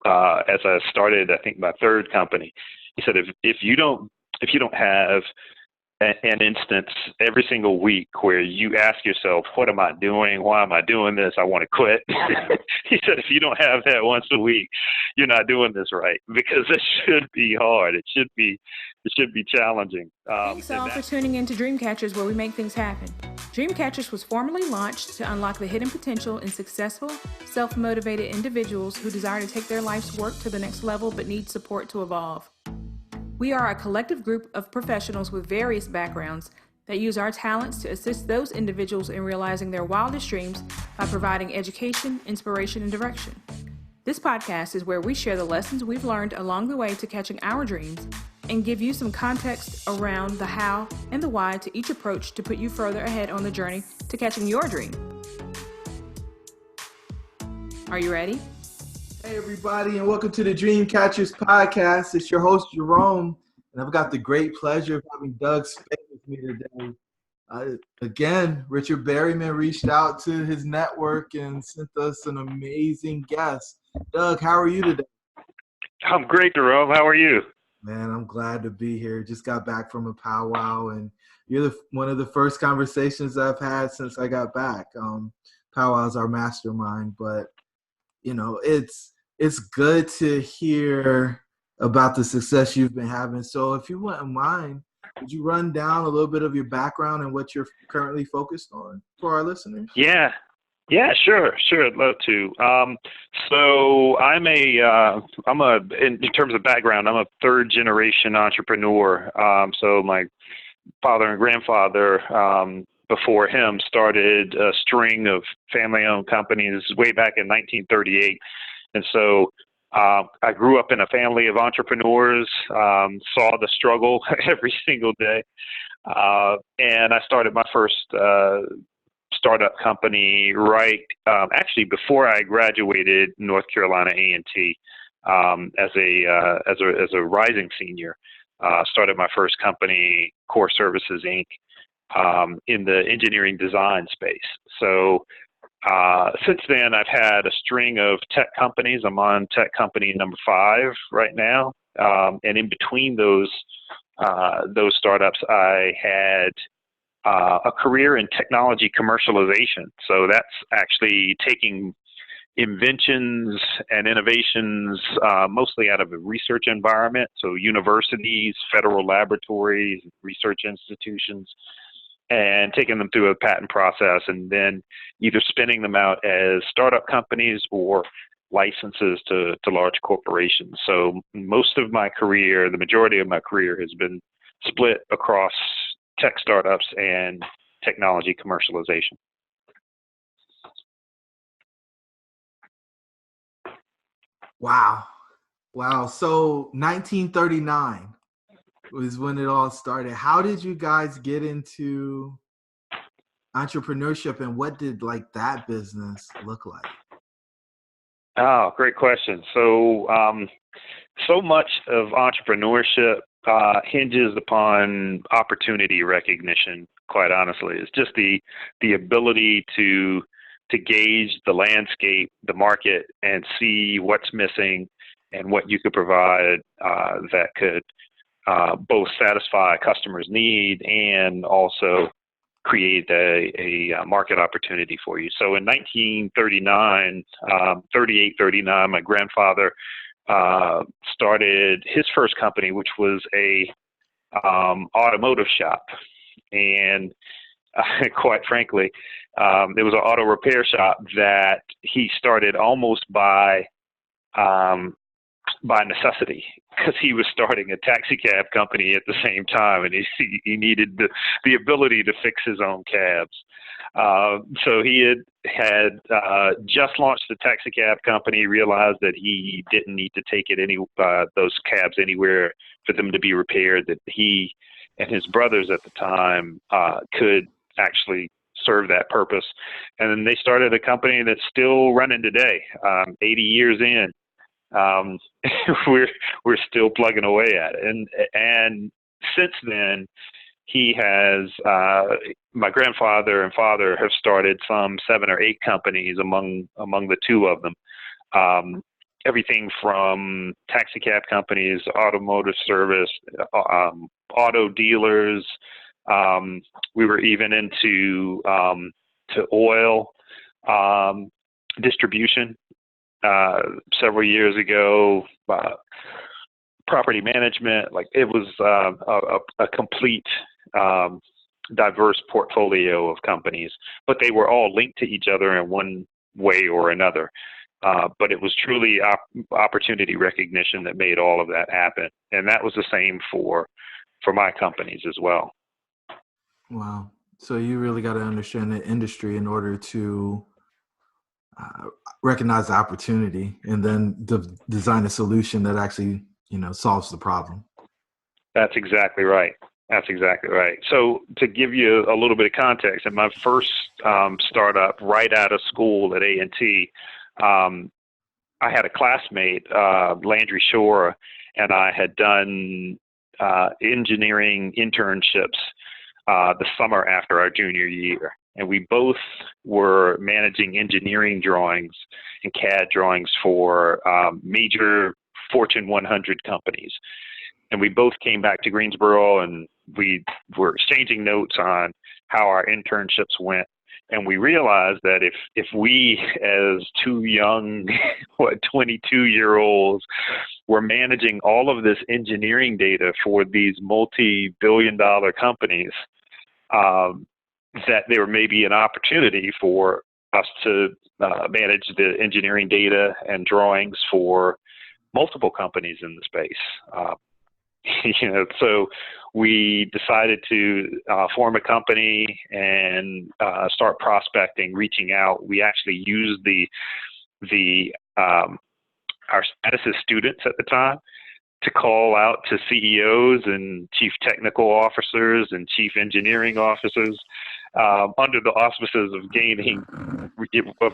as I started, I think my third company. He said, if you don't have an instance every single week where you ask yourself, what am I doing? Why am I doing this? I want to quit. He said, if you don't have that once a week, you're not doing this right, because it should be hard. It should be challenging. Thanks all for tuning in to Dreamcatchers, where we make things happen. Dreamcatchers was formally launched to unlock the hidden potential in successful, self-motivated individuals who desire to take their life's work to the next level but need support to evolve. We are a collective group of professionals with various backgrounds that use our talents to assist those individuals in realizing their wildest dreams by providing education, inspiration, and direction. This podcast is where we share the lessons we've learned along the way to catching our dreams and give you some context around the how and the why to each approach to put you further ahead on the journey to catching your dream. Are you ready? Hey everybody, and welcome to the Dreamcatchers Podcast. It's your host Jerome, and I've got the great pleasure of having Doug Speight with me today. Again, Richard Berryman reached out to his network and sent us an amazing guest. Doug, how are you today? I'm great, Jerome. How are you? Man, I'm glad to be here. Just got back from a powwow, and you're one of the first conversations I've had since I got back. Powwow's our mastermind, but you know, it's good to hear about the success you've been having. So if you wouldn't mind, would you run down a little bit of your background and what you're currently focused on for our listeners? Yeah, sure. I'd love to. So in terms of background, I'm a third generation entrepreneur. So my father and grandfather, before him, started a string of family-owned companies way back in 1938. And so I grew up in a family of entrepreneurs, saw the struggle every single day. And I started my first startup company actually before I graduated North Carolina A&T as a rising senior. Started my first company, Core Services, Inc., in the engineering design space. So since then, I've had a string of tech companies. I'm on tech company number 5 right now. And in between those startups, I had a career in technology commercialization. So that's actually taking inventions and innovations mostly out of a research environment. So universities, federal laboratories, research institutions, and taking them through a patent process and then either spinning them out as startup companies or licenses to large corporations. So most of my career, the majority of my career, has been split across tech startups and technology commercialization. Wow. So 1939 was when it all started. How did you guys get into entrepreneurship, and what did that business look like? Oh, great question. So, so much of entrepreneurship hinges upon opportunity recognition. Quite honestly, it's just the ability to gauge the landscape, the market, and see what's missing and what you could provide that could both satisfy a customer's need and also create a market opportunity for you. So in 1939, 39, my grandfather started his first company, which was a automotive shop. And quite frankly, it was an auto repair shop that he started almost by necessity, because he was starting a taxi cab company at the same time, and he needed the ability to fix his own cabs. So he had just launched the taxi cab company, realized that he didn't need to take those cabs anywhere for them to be repaired, that he and his brothers at the time could actually serve that purpose. And then they started a company that's still running today, 80 years in. We're still plugging away at it. And since then, he has, my grandfather and father have started some 7 or 8 companies among the two of them. everything from taxi cab companies, automotive service, auto dealers. We were even into to oil distribution several years ago. Property management, like it was a complete diverse portfolio of companies, but they were all linked to each other in one way or another. But it was truly opportunity recognition that made all of that happen, and that was the same for my companies as well. Wow! So you really got to understand the industry in order to recognize the opportunity, and then design a solution that actually solves the problem. That's exactly right. That's exactly right. So to give you a little bit of context, in my first startup right out of school at A&T, I had a classmate, Landry Shore, and I had done engineering internships the summer after our junior year. And we both were managing engineering drawings and CAD drawings for major Fortune 100 companies. And we both came back to Greensboro, and we were exchanging notes on how our internships went. And we realized that if we, as two young, 22-year-olds, were managing all of this engineering data for these multi-billion-dollar companies, that there may be an opportunity for us to manage the engineering data and drawings for multiple companies in the space. So we decided to form a company and start prospecting, reaching out. We actually used our status as students at the time to call out to CEOs and chief technical officers and chief engineering officers under the auspices of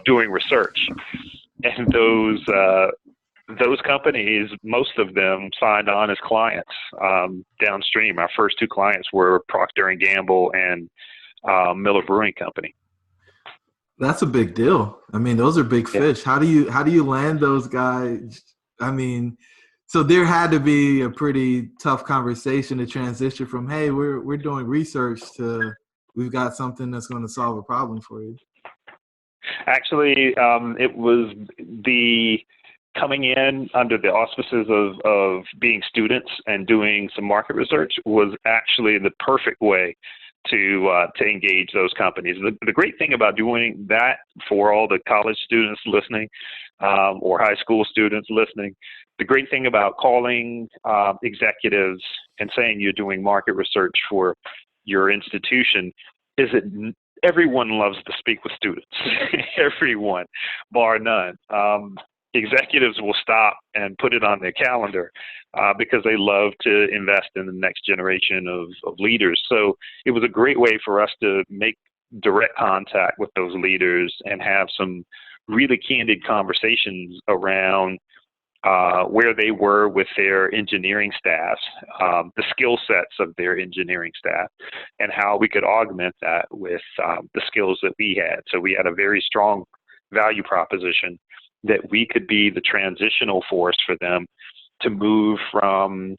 doing research. And those companies, most of them signed on as clients downstream. Our first two clients were Procter & Gamble and Miller Brewing Company. That's a big deal. I mean, those are big fish. How do you land those guys? I mean, so there had to be a pretty tough conversation to transition from, hey, we're doing research, to we've got something that's going to solve a problem for you. Actually, it was the coming in under the auspices of being students and doing some market research was actually the perfect way to engage those companies. The great thing about doing that, for all the college students listening or high school students listening, the great thing about calling executives and saying you're doing market research for your institution is that everyone loves to speak with students. Everyone, bar none. Executives will stop and put it on their calendar because they love to invest in the next generation of leaders. So it was a great way for us to make direct contact with those leaders and have some really candid conversations around where they were with their engineering staffs, the skill sets of their engineering staff, and how we could augment that with the skills that we had. So we had a very strong value proposition that we could be the transitional force for them to move from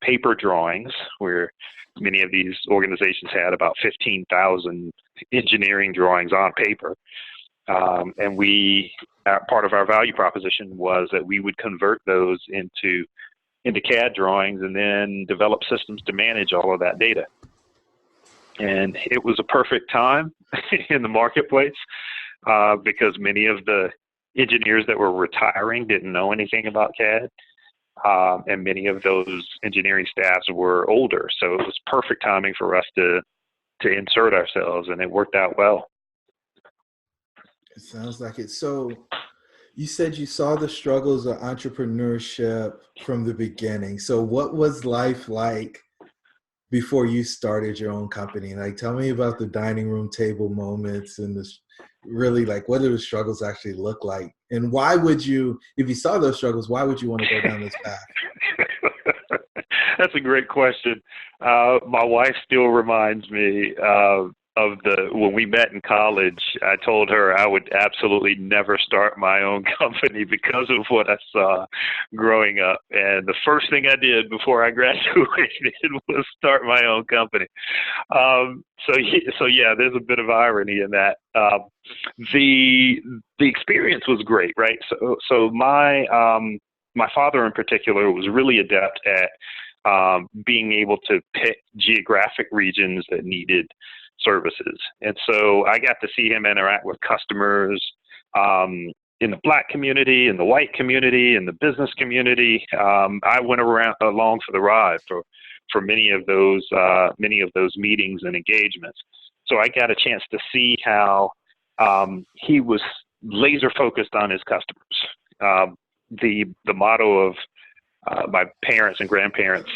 paper drawings, where many of these organizations had about 15,000 engineering drawings on paper. And part of our value proposition was that we would convert those into CAD drawings and then develop systems to manage all of that data. And it was a perfect time in the marketplace because many of the engineers that were retiring didn't know anything about CAD. And many of those engineering staffs were older. So it was perfect timing for us to insert ourselves, and it worked out well. It sounds like it. So you said you saw the struggles of entrepreneurship from the beginning. So what was life like before you started your own company? Like, tell me about the dining room table moments and really, like, what do the struggles actually look like? And why would you, if you saw those struggles, why would you want to go down this path? That's a great question. My wife still reminds me of when we met in college, I told her I would absolutely never start my own company because of what I saw growing up. And the first thing I did before I graduated was start my own company. So yeah, there's a bit of irony in that. The experience was great, right? So my father in particular was really adept at being able to pick geographic regions that needed services. And so I got to see him interact with customers in the Black community, in the white community, in the business community. I went along for the ride for many of those meetings and engagements. So I got a chance to see how he was laser focused on his customers. The motto of my parents and grandparents'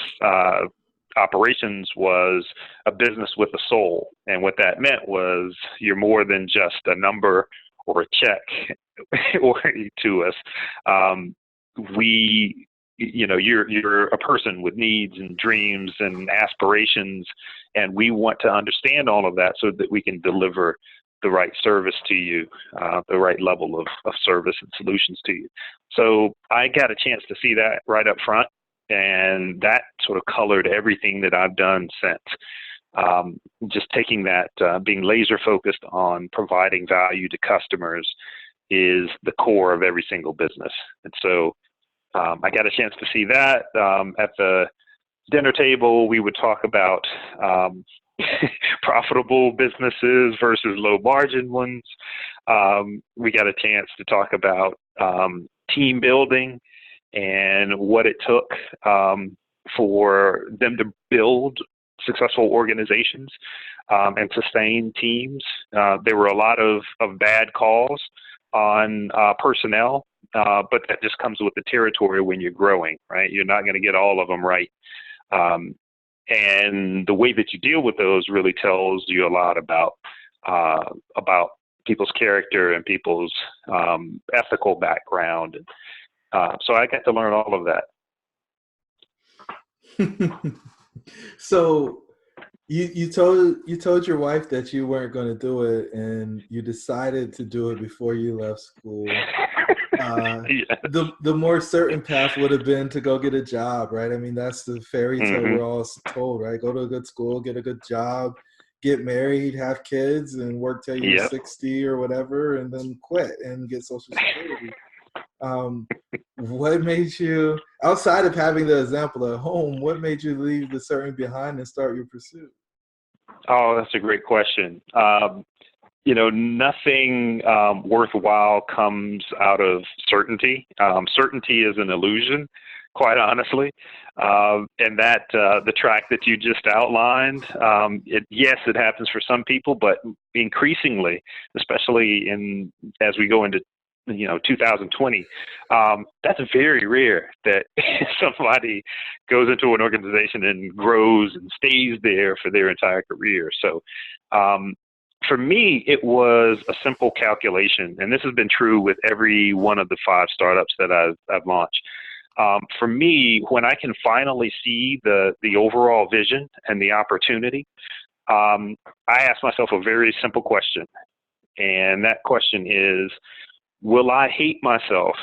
operations was a business with a soul. And what that meant was you're more than just a number or a check or to us. You're a person with needs and dreams and aspirations, and we want to understand all of that so that we can deliver the right service to you, the right level of service and solutions to you. So I got a chance to see that right up front, and that sort of colored everything that I've done since. Just taking that, being laser focused on providing value to customers is the core of every single business. And so I got a chance to see that. At the dinner table, we would talk about profitable businesses versus low margin ones. We got a chance to talk about team building and what it took for them to build successful organizations and sustain teams. There were a lot of bad calls on personnel, but that just comes with the territory when you're growing, right? You're not going to get all of them right. And the way that you deal with those really tells you a lot about people's character and people's ethical background. So I got to learn all of that. So you told your wife that you weren't going to do it, and you decided to do it before you left school. Yeah. The more certain path would have been to go get a job, right? I mean, that's the fairy tale we're all told, right? Go to a good school, get a good job, get married, have kids, and work till you're 60 or whatever, and then quit and get Social Security. What made you, outside of having the example at home, what made you leave the certain behind and start your pursuit? Oh, that's a great question. Nothing worthwhile comes out of certainty. Certainty is an illusion, quite honestly. And that the track that you just outlined, it happens for some people, but increasingly, especially as we go into 2020, that's very rare that somebody goes into an organization and grows and stays there for their entire career. So for me, it was a simple calculation, and this has been true with every one of the 5 startups that I've launched. For me, when I can finally see the overall vision and the opportunity, I ask myself a very simple question, and that question is, will I hate myself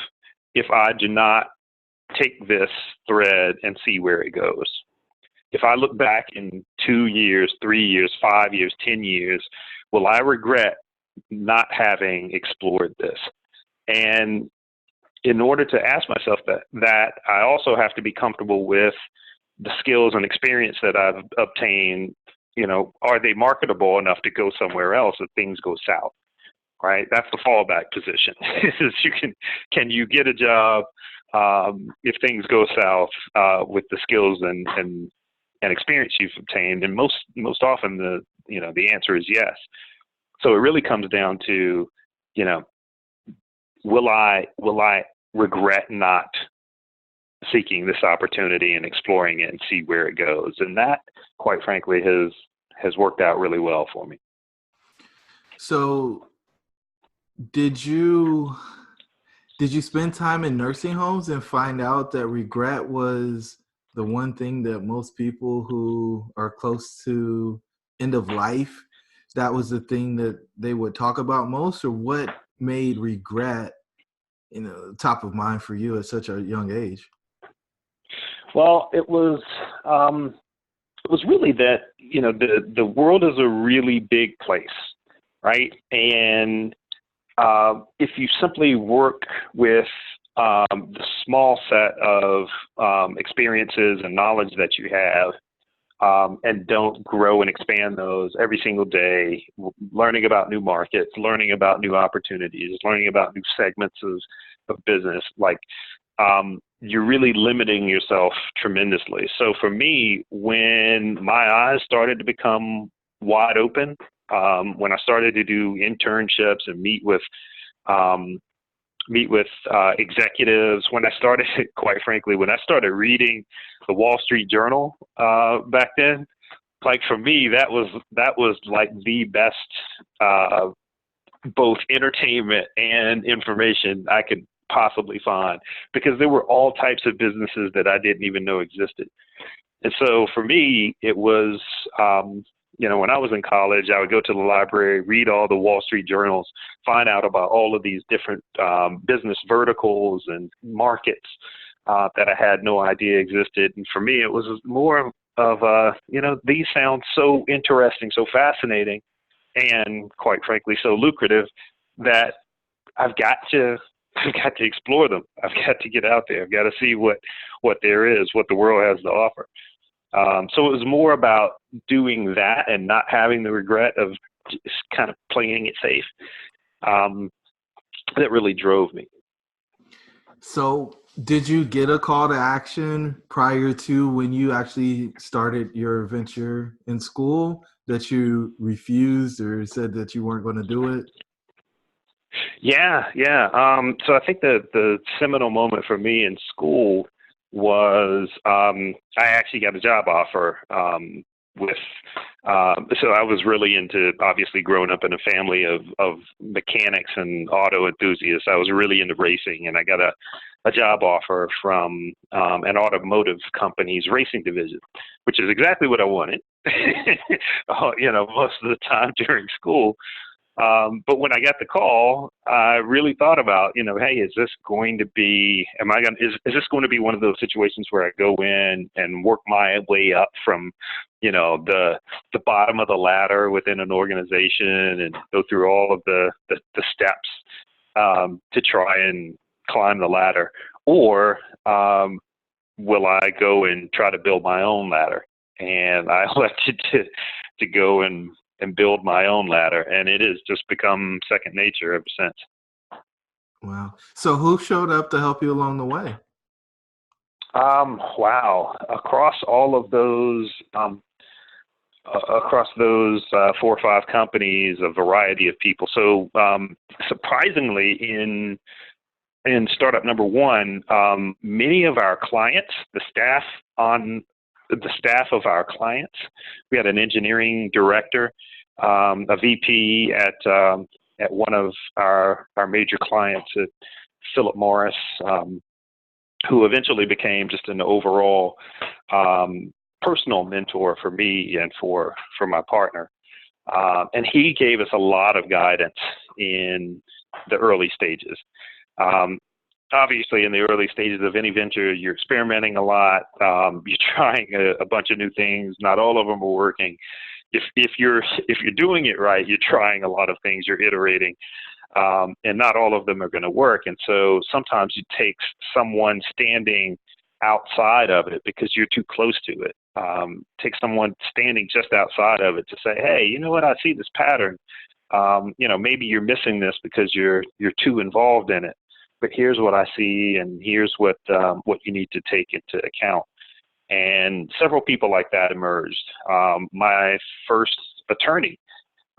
if I do not take this thread and see where it goes? If I look back in 2 years, 3 years, 5 years, 10 years, will I regret not having explored this? And in order to ask myself that, I also have to be comfortable with the skills and experience that I've obtained. Are they marketable enough to go somewhere else if things go south? Right? That's the fallback position. Can you get a job if things go south with the skills and experience you've obtained? And most often the answer is yes. So it really comes down to, will I regret not seeking this opportunity and exploring it and see where it goes? And that, quite frankly, has worked out really well for me. So did you spend time in nursing homes and find out that regret was the one thing that most people who are close to end of life that was the thing that they would talk about most, or what made regret, top of mind for you at such a young age? Well, it was really that, the world is a really big place, right? And if you simply work with the small set of experiences and knowledge that you have, and don't grow and expand those every single day, learning about new markets, learning about new opportunities, learning about new segments of business, you're really limiting yourself tremendously. So for me, when my eyes started to become wide open, when I started to do internships and meet with executives, when I started, quite frankly, when I started reading the Wall Street Journal back then, for me, that was like the best both entertainment and information I could possibly find, because there were all types of businesses that I didn't even know existed. And so for me, it was, when I was in college, I would go to the library, read all the Wall Street journals, find out about all of these different business verticals and markets that I had no idea existed. And for me, it was more of, these sound so interesting, so fascinating, and quite frankly, so lucrative that I've got to explore them. I've got to get out there. I've got to see what there is, what the world has to offer. So it was more about doing that and not having the regret of just kind of playing it safe. That really drove me. So did you get a call to action prior to when you actually started your venture in school that you refused or said that you weren't going to do it? Yeah. So I think the seminal moment for me in school was I actually got a job offer so I was really into, obviously, growing up in a family of mechanics and auto enthusiasts. I was really into racing, and I got a job offer from an automotive company's racing division, which is exactly what I wanted, most of the time during school. But when I got the call, I really thought about, hey, is this going to be one of those situations where I go in and work my way up from, the bottom of the ladder within an organization and go through all of the steps to try and climb the ladder? Or will I go and try to build my own ladder? And I elected to go and build my own ladder, and it has just become second nature ever since. Wow. So who showed up to help you along the way? Wow. Across all of those, across those 4 or 5 companies, a variety of people. So surprisingly, in startup number 1, many of our clients, the staff of our clients, we had an engineering director, a VP at one of our major clients at Philip Morris, who eventually became just an overall personal mentor for me and for my partner. And he gave us a lot of guidance in the early stages. Obviously, in the early stages of any venture, you're experimenting a lot. You're trying a bunch of new things. Not all of them are working. If you're doing it right, you're trying a lot of things. You're iterating, and not all of them are going to work. And so sometimes it takes someone standing outside of it because you're too close to it. Take someone standing just outside of it to say, hey, you know what? I see this pattern. Maybe you're missing this because you're too involved in it. But here's what I see, and here's what you need to take into account. And several people like that emerged. My first attorney,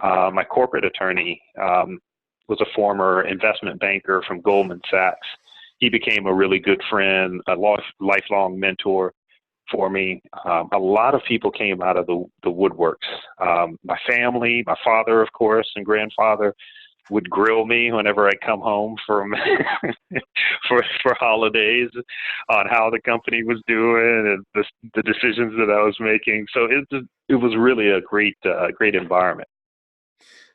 my corporate attorney, was a former investment banker from Goldman Sachs. He became a really good friend, a lifelong mentor for me. A lot of people came out of the woodworks. My family, my father, of course, and grandfather would grill me whenever I come home from for holidays on how the company was doing and the decisions that I was making. So it was really a great environment.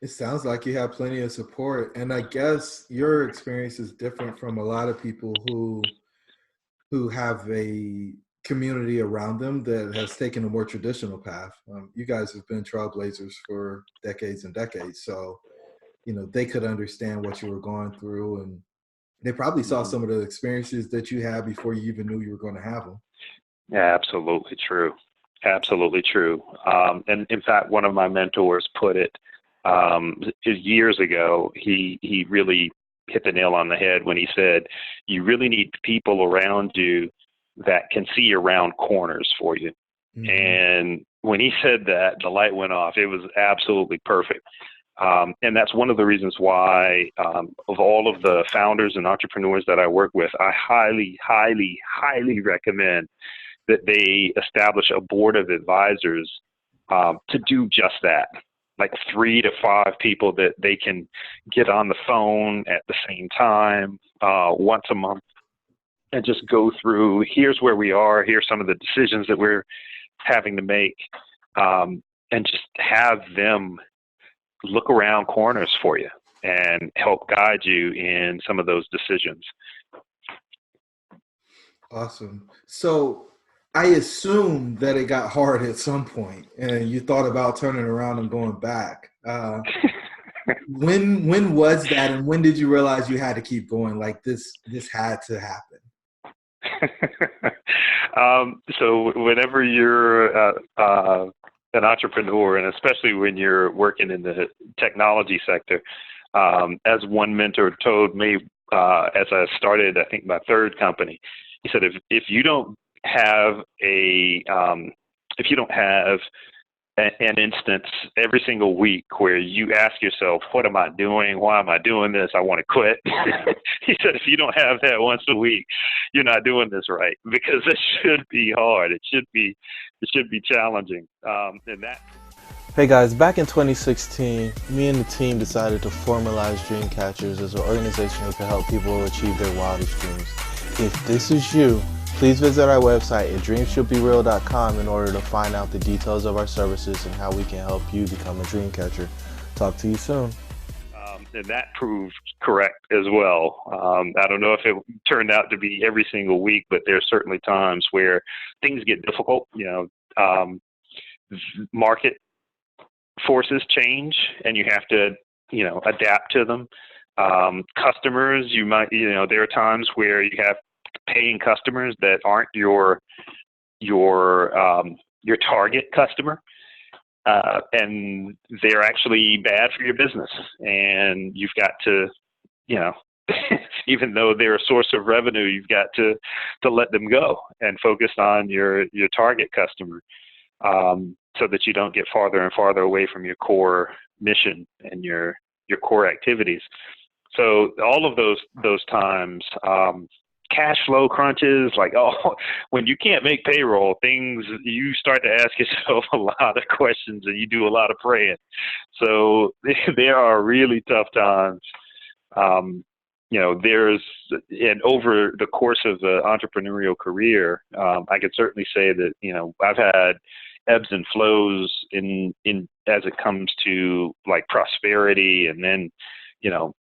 It sounds like you have plenty of support, and I guess your experience is different from a lot of people who have a community around them that has taken a more traditional path. You guys have been trailblazers for decades and decades, so they could understand what you were going through, and they probably saw some of the experiences that you had before you even knew you were going to have them. Yeah, absolutely true. Absolutely true. And in fact, one of my mentors put it years ago. He really hit the nail on the head when he said, you really need people around you that can see around corners for you. Mm-hmm. And when he said that, the light went off. It was absolutely perfect. And that's one of the reasons why, of all of the founders and entrepreneurs that I work with, I highly, highly, highly recommend that they establish a board of advisors to do just that. Like 3 to 5 people that they can get on the phone at the same time once a month and just go through, here's where we are, here's some of the decisions that we're having to make, and just have them look around corners for you and help guide you in some of those decisions. Awesome. So I assume that it got hard at some point and you thought about turning around and going back. When was that, and when did you realize you had to keep going? Like this had to happen. So whenever you're an entrepreneur, and especially when you're working in the technology sector, as one mentor told me as I started, I think my 3rd company, he said, if you don't have an instance every single week where you ask yourself, what am I doing? Why am I doing this? I want to quit. He said, if you don't have that once a week, you're not doing this right, because it should be hard. It should be challenging. And that. Hey guys, back in 2016, me and the team decided to formalize Dreamcatchers as an organization that can help people achieve their wildest dreams. If this is you, please visit our website at dreamshouldbereal.com in order to find out the details of our services and how we can help you become a dreamcatcher. Talk to you soon. And that proved correct as well. I don't know if it turned out to be every single week, but there's certainly times where things get difficult. Market forces change and you have to, adapt to them. Customers, there are times where you have paying customers that aren't your target customer, and they're actually bad for your business, and you've got to, even though they're a source of revenue, you've got to let them go and focus on your target customer, so that you don't get farther and farther away from your core mission and your core activities. So all of those times, cash flow crunches, when you can't make payroll, you start to ask yourself a lot of questions and you do a lot of praying. So there are really tough times. And over the course of the entrepreneurial career, I could certainly say that, I've had ebbs and flows in as it comes to like prosperity, and then,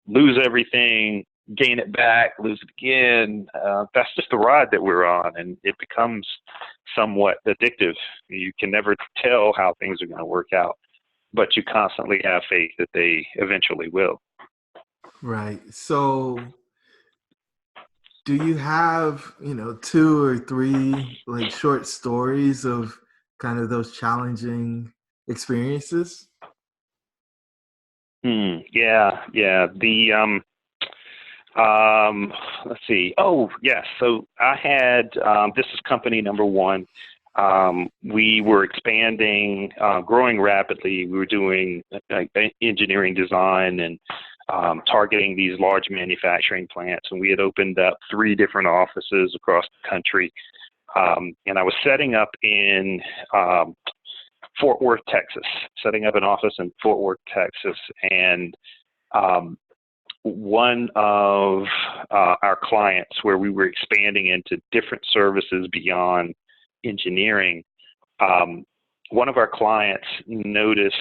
lose everything, gain it back, lose it again. That's just the ride that we're on, and it becomes somewhat addictive. You can never tell how things are going to work out, but you constantly have faith that they eventually will. Right. So do you have, 2 or 3 like short stories of kind of those challenging experiences? Yeah. Let's see. Oh, yes. So I had, this is company number 1. We were expanding, growing rapidly. We were doing engineering design and targeting these large manufacturing plants. And we had opened up 3 different offices across the country. And I was setting up in Fort Worth, Texas, setting up an office in Fort Worth, Texas. And one of our clients, where we were expanding into different services beyond engineering, one of our clients noticed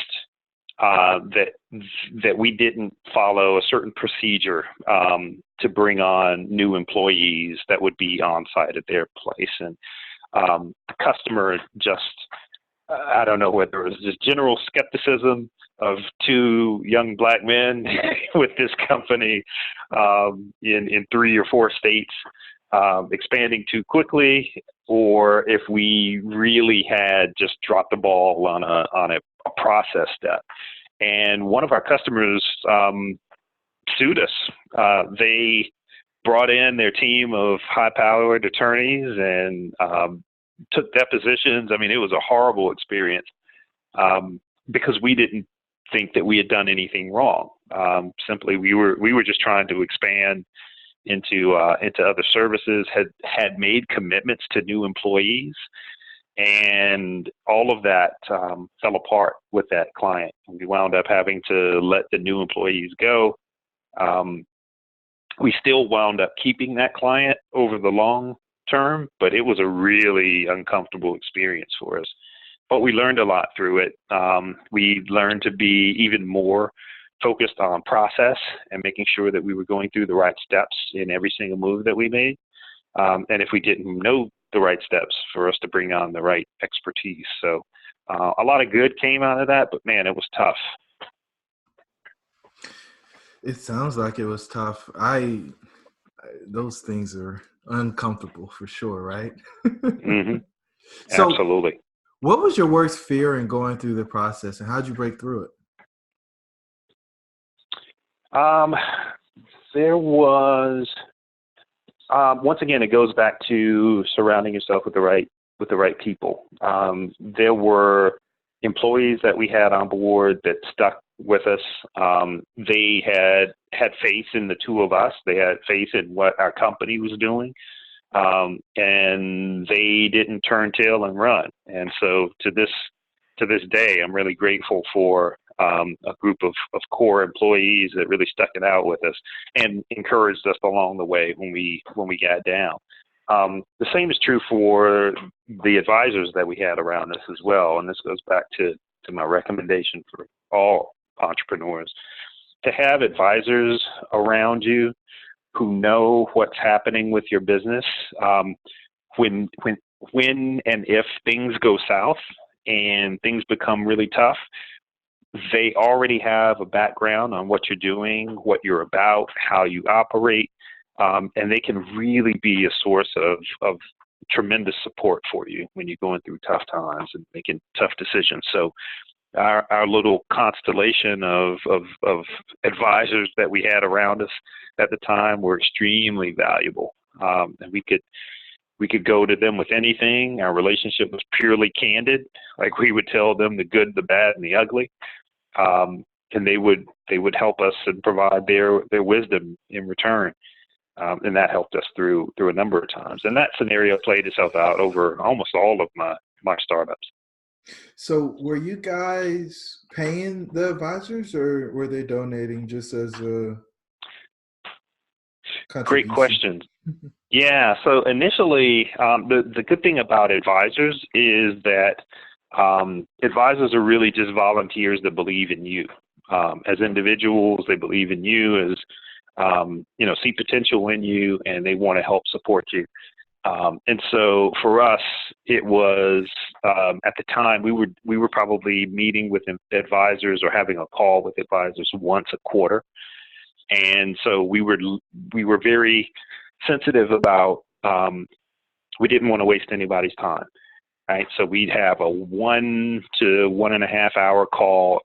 that we didn't follow a certain procedure to bring on new employees that would be on site at their place. And the customer just, I don't know whether it was just general skepticism of two young black men with this company in 3 or 4 states expanding too quickly, or if we really had just dropped the ball on a process step. And one of our customers sued us. They brought in their team of high-powered attorneys and took depositions. I mean, it was a horrible experience because we didn't think that we had done anything wrong. Simply, we were just trying to expand into other services, had made commitments to new employees, and all of that fell apart with that client. We wound up having to let the new employees go. We still wound up keeping that client over the long term, but it was a really uncomfortable experience for us. But we learned a lot through it. We learned to be even more focused on process and making sure that we were going through the right steps in every single move that we made. And if we didn't know the right steps, for us to bring on the right expertise. So a lot of good came out of that, but man, it was tough. It sounds like it was tough. Those things are uncomfortable for sure, right? Mm-hmm. So, absolutely. What was your worst fear in going through the process, and how'd you break through it? There was, once again, it goes back to surrounding yourself with the right people. There were employees that we had on board that stuck with us. They had faith in the two of us. They had faith in what our company was doing. And they didn't turn tail and run. And so to this day, I'm really grateful for a group of core employees that really stuck it out with us and encouraged us along the way when we got down. The same is true for the advisors that we had around us as well. And this goes back to my recommendation for all entrepreneurs, to have advisors around you who know what's happening with your business. When and if things go south and things become really tough, they already have a background on what you're doing, what you're about, how you operate, and they can really be a source of tremendous support for you when you're going through tough times and making tough decisions. So our little constellation of advisors that we had around us at the time were extremely valuable, and we could go to them with anything. Our relationship was purely candid. Like, we would tell them the good, the bad, and the ugly, and they would help us and provide their wisdom in return, and that helped us through a number of times. And that scenario played itself out over almost all of my startups. So were you guys paying the advisors, or were they donating just as a contribution? Great question. Yeah. So initially, the good thing about advisors is that advisors are really just volunteers that believe in you. As individuals, they believe in you, as see potential in you, and they want to help support you. And so for us, it was at the time we were probably meeting with advisors or having a call with advisors once a quarter, and so we were very sensitive about we didn't want to waste anybody's time, right? So we'd have a 1 to 1.5 hour call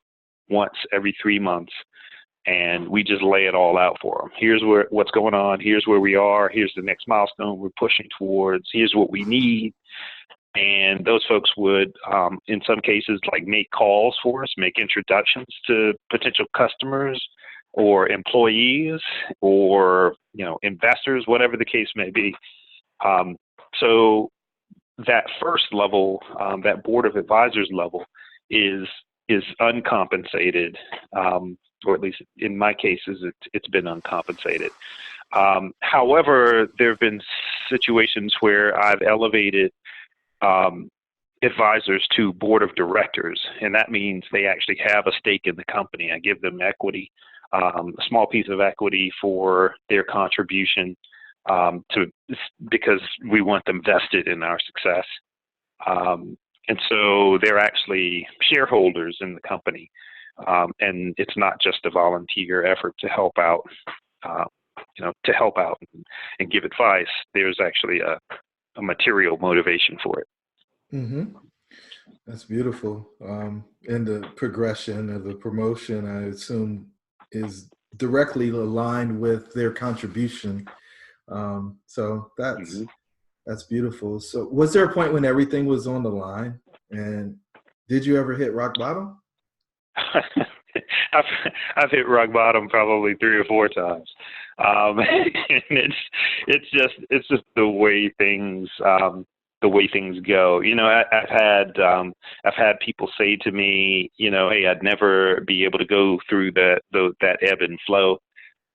once every 3 months. And we just lay it all out for them. Here's what's going on. Here's where we are. Here's the next milestone we're pushing towards. Here's what we need. And those folks would, in some cases, like, make calls for us, make introductions to potential customers or employees or, investors, whatever the case may be. So that first level, that board of advisors level, is uncompensated. Or at least in my cases, it's been uncompensated. However, there have been situations where I've elevated advisors to board of directors, and that means they actually have a stake in the company. I give them equity, a small piece of equity for their contribution because we want them vested in our success. And so they're actually shareholders in the company, and it's not just a volunteer effort to help out, and give advice. There's actually a material motivation for it. Mm-hmm. That's beautiful. And the progression of the promotion, I assume, is directly aligned with their contribution. So that's beautiful. So was there a point when everything was on the line, and did you ever hit rock bottom? I've hit rock bottom probably 3 or 4 times. And it's just the way things go. I've had people say to me, hey, I'd never be able to go through that ebb and flow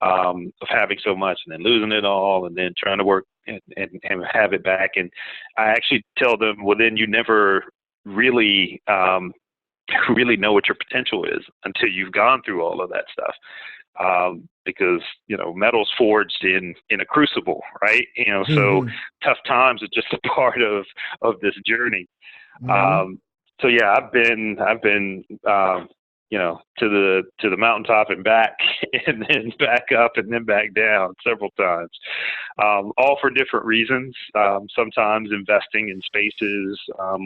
of having so much and then losing it all and then trying to work and have it back. And I actually tell them, well, then you never really know what your potential is until you've gone through all of that stuff. Because, metal's forged in a crucible, right? So tough times are just a part of this journey. So yeah, I've been to the mountaintop and back, and then back up and then back down several times, all for different reasons. Sometimes investing in spaces.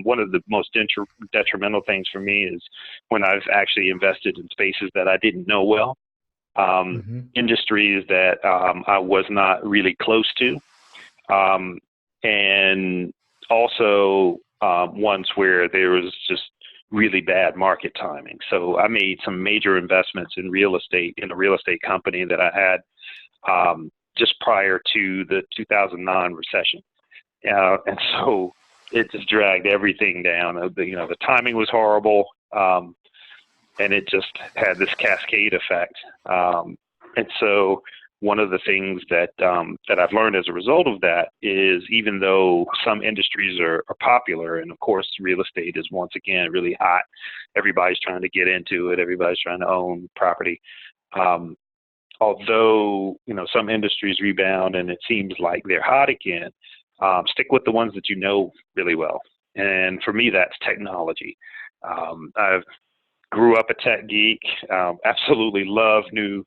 One of the most detrimental things for me is when I've actually invested in spaces that I didn't know well, industries that I was not really close to, and also ones where there was just really bad market timing. So I made some major investments in real estate, in a real estate company that I had just prior to the 2009 recession. And so it just dragged everything down. The timing was horrible, and it just had this cascade effect. And so one of the things that I've learned as a result of that is, even though some industries are popular, and of course real estate is once again really hot, everybody's trying to get into it, everybody's trying to own property. Although some industries rebound and it seems like they're hot again, stick with the ones that you know really well. And for me, that's technology. I grew up a tech geek, absolutely love new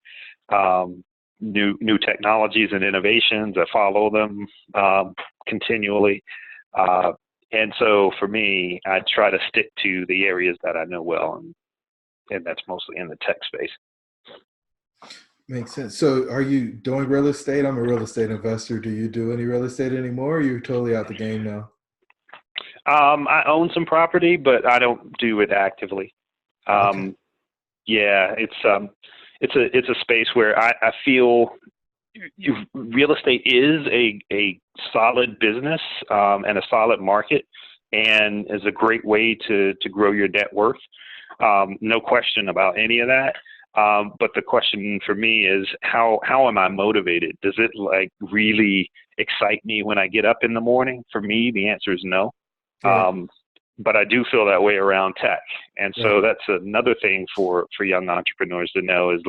technologies and innovations. I follow them continually. And so for me, I try to stick to the areas that I know well, and that's mostly in the tech space. Makes sense. So are you doing real estate? I'm a real estate investor. Do you do any real estate anymore, or you're totally out the game now? I own some property, but I don't do it actively. Okay. Yeah, it's a space where I feel real estate is a solid business and a solid market, and is a great way to grow your net worth. No question about any of that. But the question for me is, how am I motivated? Does it really excite me when I get up in the morning? For me, the answer is no. Yeah. But I do feel that way around tech. And so that's another thing for young entrepreneurs to know is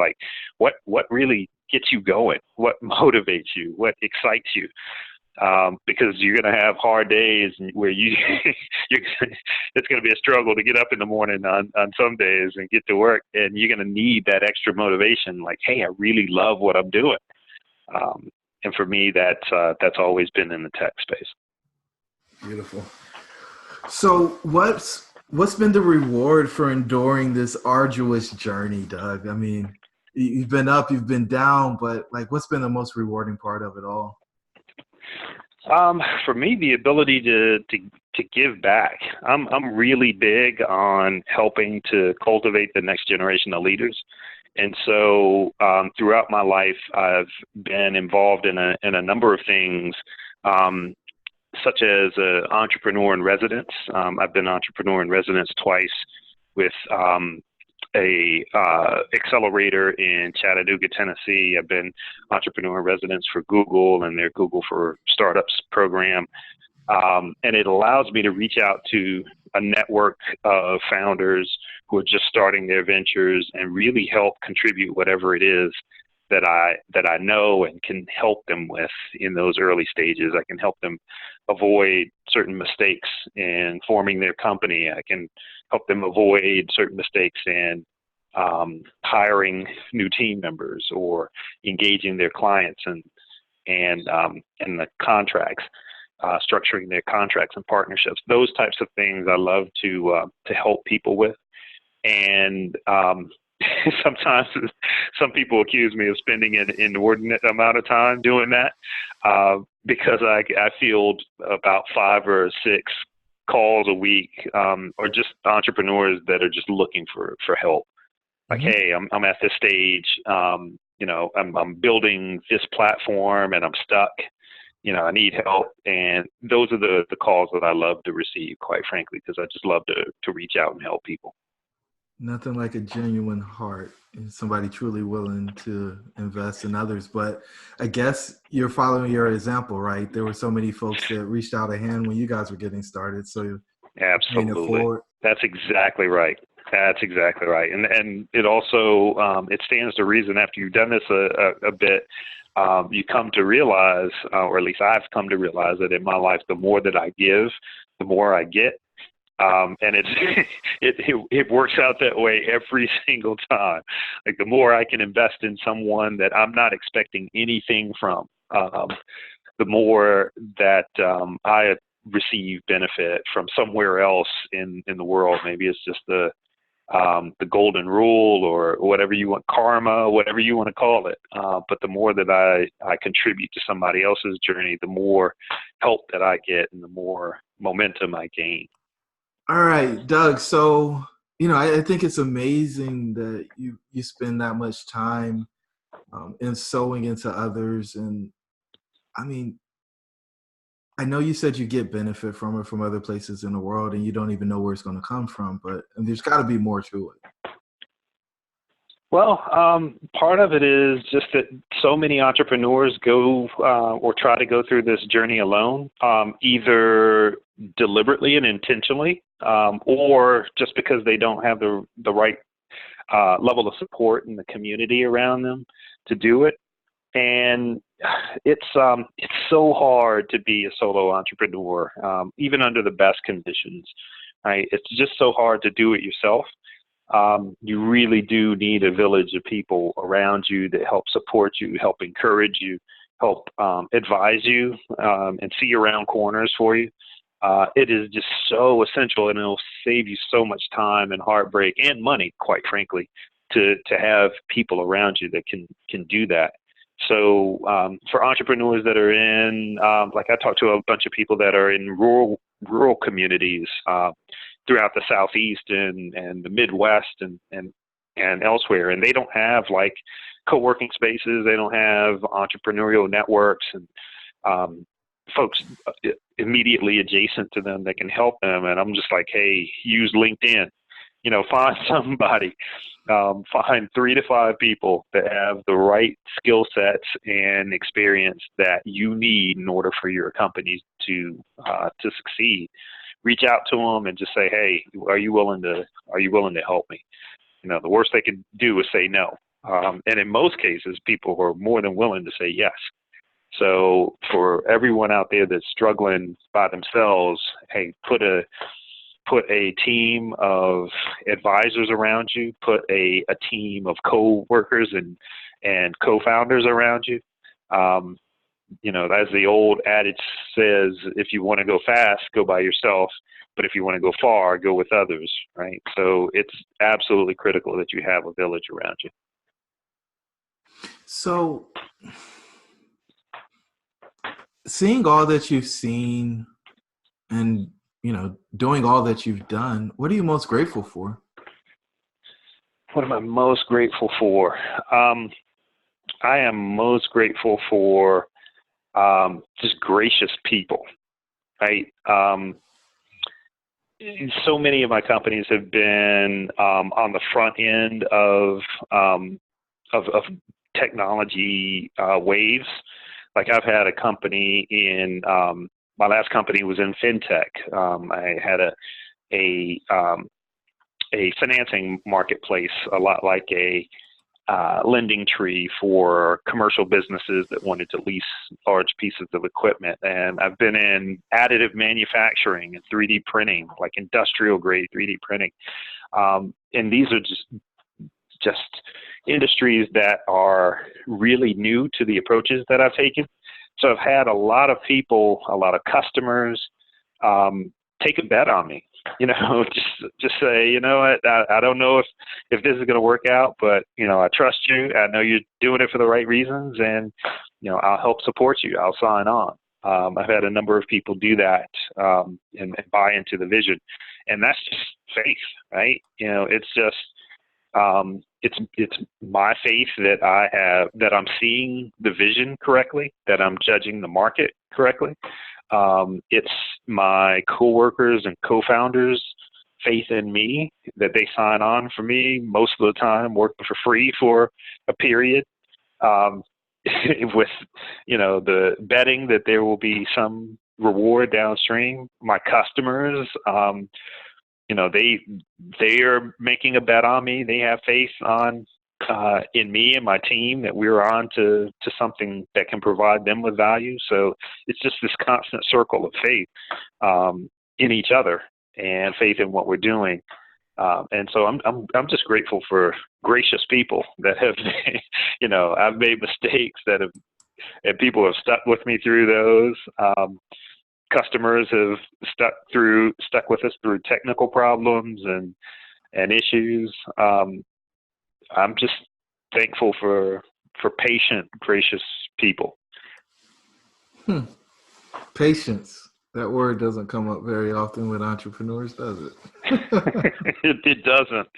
what really gets you going? What motivates you? What excites you? Because you're going to have hard days where it's going to be a struggle to get up in the morning on some days and get to work. And you're going to need that extra motivation. Like, hey, I really love what I'm doing. And for me, that's always been in the tech space. Beautiful. So what's been the reward for enduring this arduous journey, Doug? I mean, you've been up, you've been down, but what's been the most rewarding part of it all? For me, the ability to give back. I'm really big on helping to cultivate the next generation of leaders. And so throughout my life, I've been involved in a number of things, such as an entrepreneur in residence. I've been entrepreneur in residence twice with a accelerator in Chattanooga, Tennessee. I've been entrepreneur in residence for Google and their Google for Startups program. And it allows me to reach out to a network of founders who are just starting their ventures and really help contribute whatever it is that I know and can help them with in those early stages. I can help them avoid certain mistakes in forming their company. I can help them avoid certain mistakes in hiring new team members or engaging their clients and the contracts, structuring their contracts and partnerships. Those types of things I love to help people with. And sometimes some people accuse me of spending an inordinate amount of time doing that because I field about 5 or 6 calls a week, or just entrepreneurs that are just looking for help. Like, hey, I'm at this stage, I'm building this platform and I'm stuck, I need help. And those are the calls that I love to receive, quite frankly, because I just love to reach out and help people. Nothing like a genuine heart and somebody truly willing to invest in others. But I guess you're following your example, right? There were so many folks that reached out a hand when you guys were getting started. So absolutely, that's exactly right. That's exactly right. And it also, it stands to reason after you've done this a bit, you come to realize, or at least I've come to realize that in my life, the more that I give, the more I get. And it works out that way every single time. Like, the more I can invest in someone that I'm not expecting anything from, the more that I receive benefit from somewhere else in the world. Maybe it's just the golden rule or whatever you want, karma, whatever you want to call it. But the more that I contribute to somebody else's journey, the more help that I get and the more momentum I gain. All right, Doug. So, I think it's amazing that you spend that much time in sowing into others. And I mean, I know you said you get benefit from it from other places in the world and you don't even know where it's going to come from, but there's got to be more to it. Well, part of it is just that so many entrepreneurs go or try to go through this journey alone, either deliberately and intentionally, or just because they don't have the right level of support in the community around them to do it. And it's so hard to be a solo entrepreneur, even under the best conditions. Right? It's just so hard to do it yourself. You really do need a village of people around you that help support you, help encourage you, help advise you, and see around corners for you. It is just so essential, and it'll save you so much time and heartbreak and money, quite frankly, to have people around you that can do that. So for entrepreneurs that are in, like, I talked to a bunch of people that are in rural communities throughout the Southeast and the Midwest and elsewhere, and they don't have like co-working spaces. They don't have entrepreneurial networks and folks immediately adjacent to them that can help them. And I'm just like, hey, use LinkedIn. Find somebody, find 3 to 5 people that have the right skill sets and experience that you need in order for your company to succeed. Reach out to them and just say, hey, are you willing to help me? The worst they could do is say no. And in most cases, people are more than willing to say yes. So for everyone out there that's struggling by themselves, hey, put a team of advisors around you, put a team of co-workers and co-founders around you. As the old adage says, if you want to go fast, go by yourself. But if you want to go far, go with others, right? So it's absolutely critical that you have a village around you. So seeing all that you've seen and, doing all that you've done, what are you most grateful for? What am I most grateful for? I am most grateful for just gracious people, right? So many of my companies have been on the front end of technology waves. Like, I've had a company in my last company was in fintech. I had a financing marketplace, a lot like a lending tree for commercial businesses that wanted to lease large pieces of equipment. And I've been in additive manufacturing and 3D printing, like industrial grade 3D printing. And these are just industries that are really new to the approaches that I've taken. So I've had a lot of people, a lot of customers take a bet on me. Just say, you know what, I don't know if this is going to work out, but, I trust you. I know you're doing it for the right reasons, and, I'll help support you. I'll sign on. I've had a number of people do that and buy into the vision. And that's just faith, right? It's just, it's my faith that I'm seeing the vision correctly, that I'm judging the market correctly. It's my coworkers and co-founders' faith in me that they sign on for me most of the time, working for free for a period, with, the betting that there will be some reward downstream. My customers, they are making a bet on me. They have faith in me and my team that we're on to something that can provide them with value. So it's just this constant circle of faith in each other and faith in what we're doing. And so I'm just grateful for gracious people that have, I've made mistakes and people have stuck with me through those. Customers have stuck with us through technical problems and issues. I'm just thankful for patient, gracious people. Patience. That word doesn't come up very often with entrepreneurs, does it? It doesn't,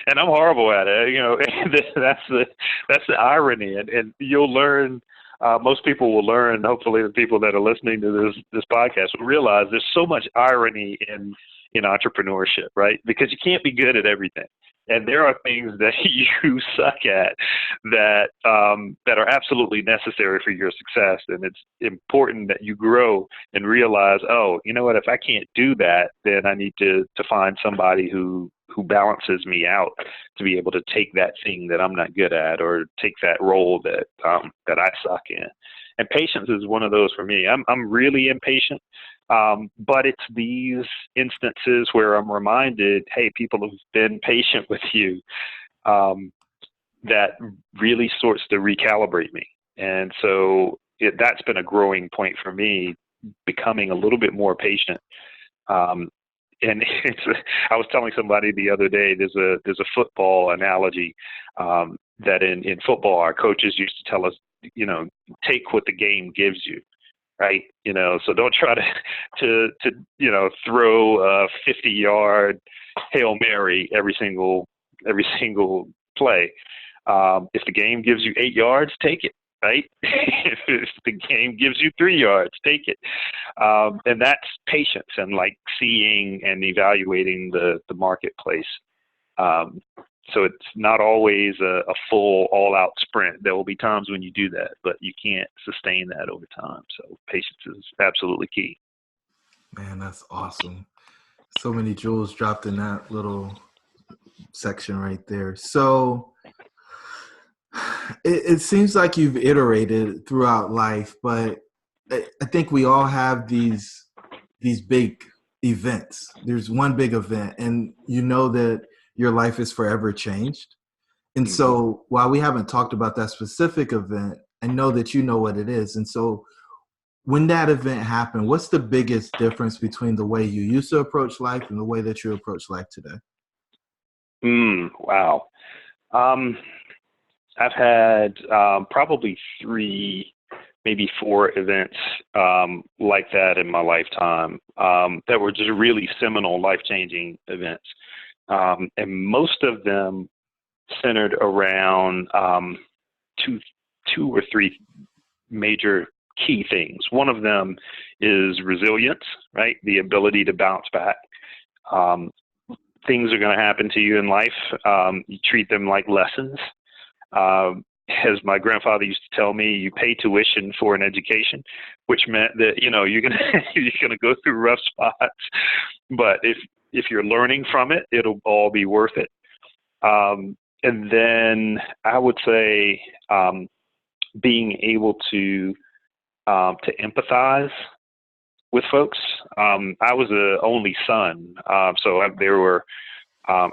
and I'm horrible at it. That's the irony, and you'll learn. Most people will learn. Hopefully, the people that are listening to this podcast will realize there's so much irony in entrepreneurship, right? Because you can't be good at everything. And there are things that you suck at that are absolutely necessary for your success. And it's important that you grow and realize, oh, you know what, if I can't do that, then I need to find somebody who balances me out to be able to take that thing that I'm not good at or take that role that I suck in. And patience is one of those for me. I'm really impatient. But it's these instances where I'm reminded, hey, people have been patient with you, that really sorts to recalibrate me. And so that's been a growing point for me, becoming a little bit more patient. And I was telling somebody the other day, there's a football analogy, that in football, our coaches used to tell us, take what the game gives you. Right. So don't try to throw a 50-yard Hail Mary every single play. If the game gives you 8 yards, take it. Right. If the game gives you 3 yards, take it. And that's patience and like seeing and evaluating the marketplace. So it's not always a full all-out sprint. There will be times when you do that, but you can't sustain that over time. So patience is absolutely key. Man, that's awesome. So many jewels dropped in that little section right there. So it seems like you've iterated throughout life, but I think we all have these big events. There's one big event, and that your life is forever changed. And so while we haven't talked about that specific event, I know that you know what it is. And so when that event happened, what's the biggest difference between the way you used to approach life and the way that you approach life today? Wow. I've had probably 3, maybe 4 events like that in my lifetime that were just really seminal, life-changing events. And most of them centered around two or three major key things. One of them is resilience, right? The ability to bounce back. Things are going to happen to you in life. You treat them like lessons. as my grandfather used to tell me, you pay tuition for an education, which meant that, you're going to, you're going to go through rough spots, but if you're learning from it, it'll all be worth it. And then I would say, being able to empathize with folks. I was the only son. So I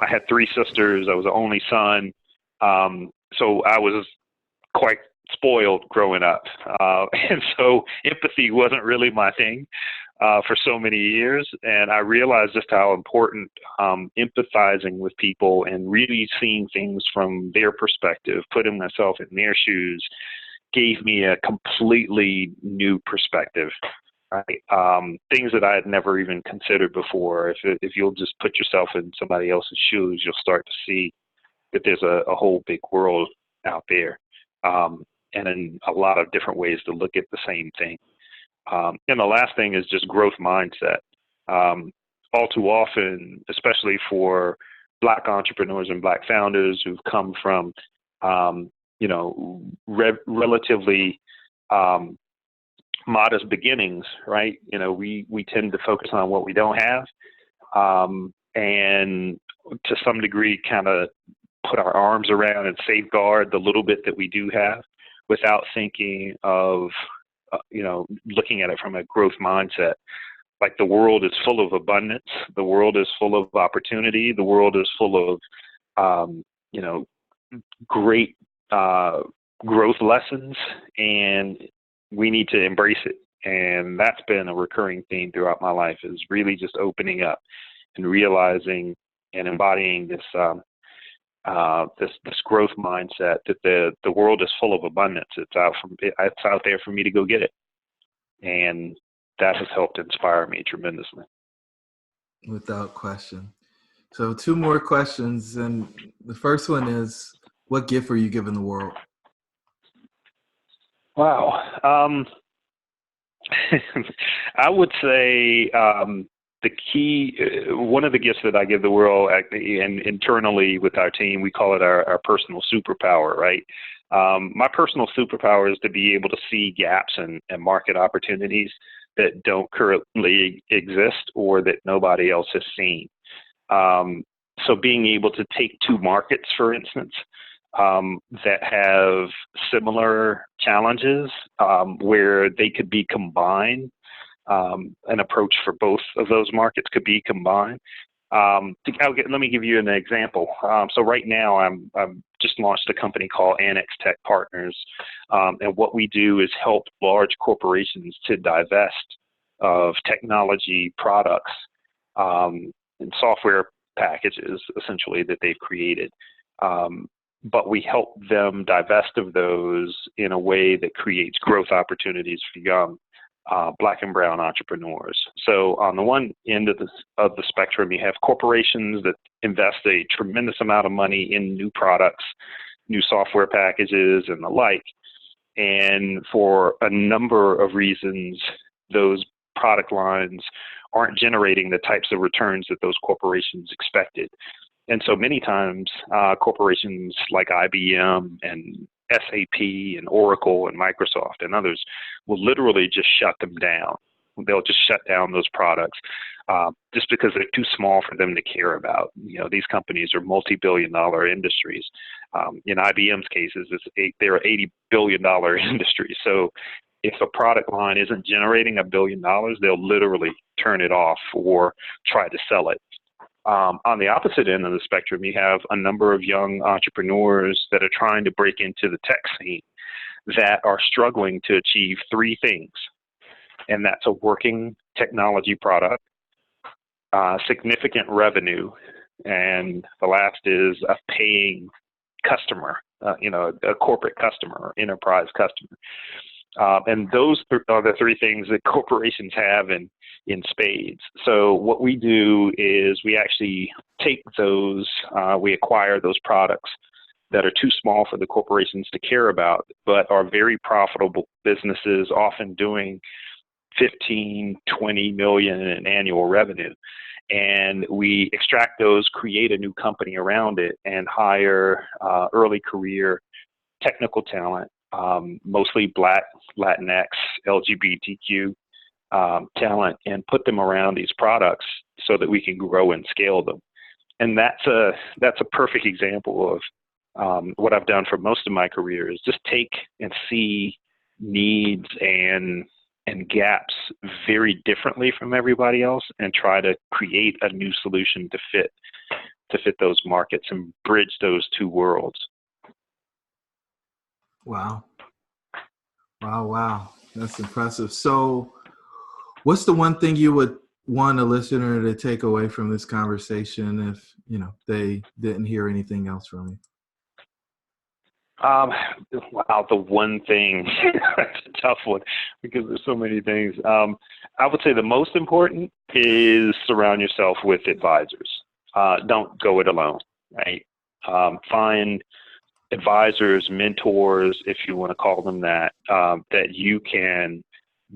had three sisters. I was the only son. So I was quite spoiled growing up. And so empathy wasn't really my thing for so many years. And I realized just how important empathizing with people and really seeing things from their perspective, putting myself in their shoes, gave me a completely new perspective. Right? Things that I had never even considered before. If you'll just put yourself in somebody else's shoes, you'll start to see that there's a whole big world out there, and in a lot of different ways to look at the same thing. And the last thing is just growth mindset. All too often, especially for Black entrepreneurs and Black founders who've come from, relatively modest beginnings, right? We tend to focus on what we don't have, and to some degree kind of put our arms around and safeguard the little bit that we do have without thinking of, looking at it from a growth mindset. Like the world is full of abundance. The world is full of opportunity. The world is full of, great growth lessons, and we need to embrace it. And that's been a recurring theme throughout my life, is really just opening up and realizing and embodying this growth mindset that the world is full of abundance. It's out there for me to go get it. And that has helped inspire me tremendously. Without question. So 2 more questions. And the first one is, what gift are you giving the world? Wow. I would say the key, one of the gifts that I give the world, and internally with our team, we call it our personal superpower, right? My personal superpower is to be able to see gaps and market opportunities that don't currently exist or that nobody else has seen. So being able to take 2 markets, for instance, that have similar challenges, where they could be combined, an approach for both of those markets could be combined. Let me give you an example. So right now I'm just launched a company called Annex Tech Partners. And what we do is help large corporations to divest of technology products, and software packages essentially that they've created. But we help them divest of those in a way that creates growth opportunities for young Black and brown entrepreneurs. So on the one end of the spectrum, you have corporations that invest a tremendous amount of money in new products, new software packages, and the like. And for a number of reasons, those product lines aren't generating the types of returns that those corporations expected. And so many times, corporations like IBM and SAP and Oracle and Microsoft and others will literally just shut them down. They'll just shut down those products just because they're too small for them to care about. These companies are multi-billion-dollar industries. In IBM's cases, they're $80 billion industries. So if a product line isn't generating $1 billion, they'll literally turn it off or try to sell it. On the opposite end of the spectrum, you have a number of young entrepreneurs that are trying to break into the tech scene that are struggling to achieve 3 things. And that's a working technology product, significant revenue, and the last is a paying customer, a corporate customer or enterprise customer. And those are the 3 things that corporations have in spades. So what we do is we actually take those, we acquire those products that are too small for the corporations to care about, but are very profitable businesses, often doing 15, 20 million in annual revenue. And we extract those, create a new company around it, and hire early career technical talent, mostly Black, Latinx, LGBTQ talent, and put them around these products so that we can grow and scale them. And that's a perfect example of what I've done for most of my career, is just take and see needs and gaps very differently from everybody else, and try to create a new solution to fit those markets and bridge those two worlds. Wow. That's impressive. So what's the one thing you would want a listener to take away from this conversation if, they didn't hear anything else from you? Wow, the one thing, that's a tough one because there's so many things. I would say the most important is surround yourself with advisors. Don't go it alone, right? Find advisors, mentors, if you want to call them that, that you can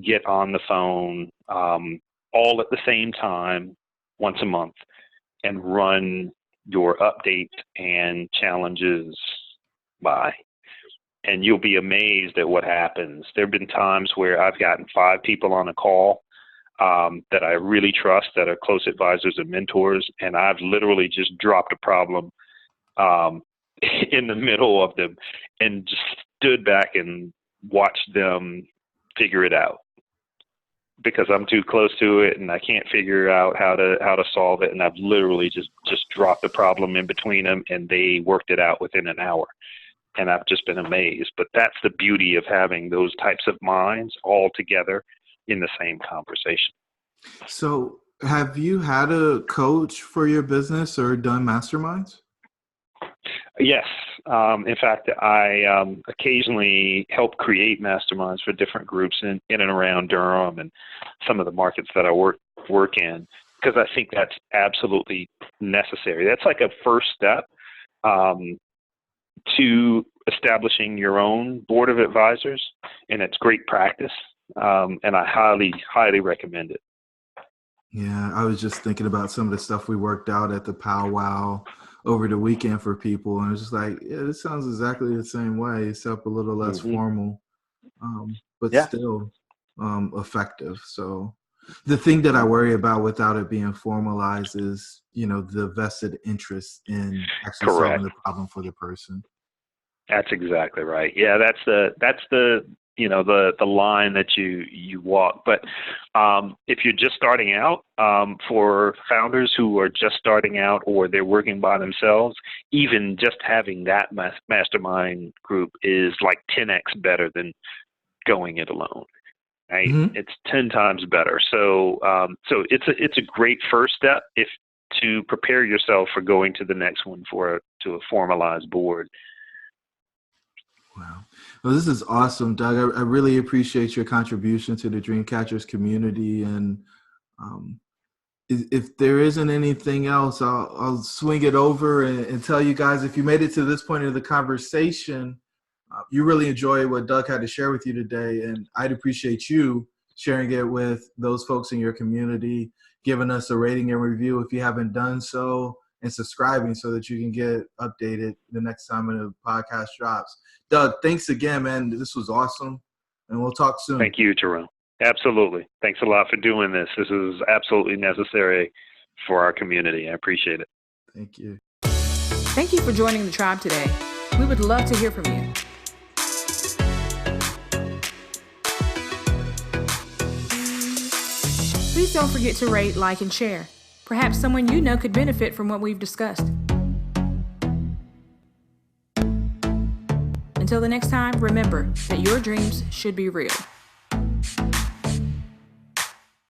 get on the phone all at the same time once a month and run your updates and challenges by. And you'll be amazed at what happens. There have been times where I've gotten 5 people on a call that I really trust, that are close advisors and mentors, and I've literally just dropped a problem in the middle of them and just stood back and watched them figure it out, because I'm too close to it and I can't figure out how to solve it. And I've literally just dropped the problem in between them, and they worked it out within an hour. And I've just been amazed. But that's the beauty of having those types of minds all together in the same conversation. So have you had a coach for your business or done masterminds? Yes. In fact, I occasionally help create masterminds for different groups in and around Durham and some of the markets that I work in, because I think that's absolutely necessary. That's like a first step to establishing your own board of advisors, and it's great practice, and I highly, highly recommend it. Yeah, I was just thinking about some of the stuff we worked out at the powwow over the weekend for people, and I was just like, yeah, this sounds exactly the same way, except a little less formal, but still effective. So the thing that I worry about without it being formalized is, the vested interest in actually solving the problem for the person. That's exactly right. Yeah, that's the the line that you walk. But if you're just starting out, for founders who are just starting out or they're working by themselves, even just having that mastermind group is like 10x better than going it alone. Right? Mm-hmm. It's 10 times better. So it's a great first step to prepare yourself for going to the next one to a formalized board. Wow. Well, this is awesome, Doug. I really appreciate your contribution to the Dreamcatchers community. And if there isn't anything else, I'll swing it over and tell you guys, if you made it to this point of the conversation, you really enjoyed what Doug had to share with you today. And I'd appreciate you sharing it with those folks in your community, giving us a rating and review if you haven't done so, and subscribing so that you can get updated the next time the podcast drops. Doug, thanks again, man. This was awesome, and we'll talk soon. Thank you, Jerome. Absolutely. Thanks a lot for doing this. This is absolutely necessary for our community. I appreciate it. Thank you. Thank you for joining the tribe today. We would love to hear from you. Please don't forget to rate, like, and share. Perhaps someone you know could benefit from what we've discussed. Until the next time, remember that your dreams should be real.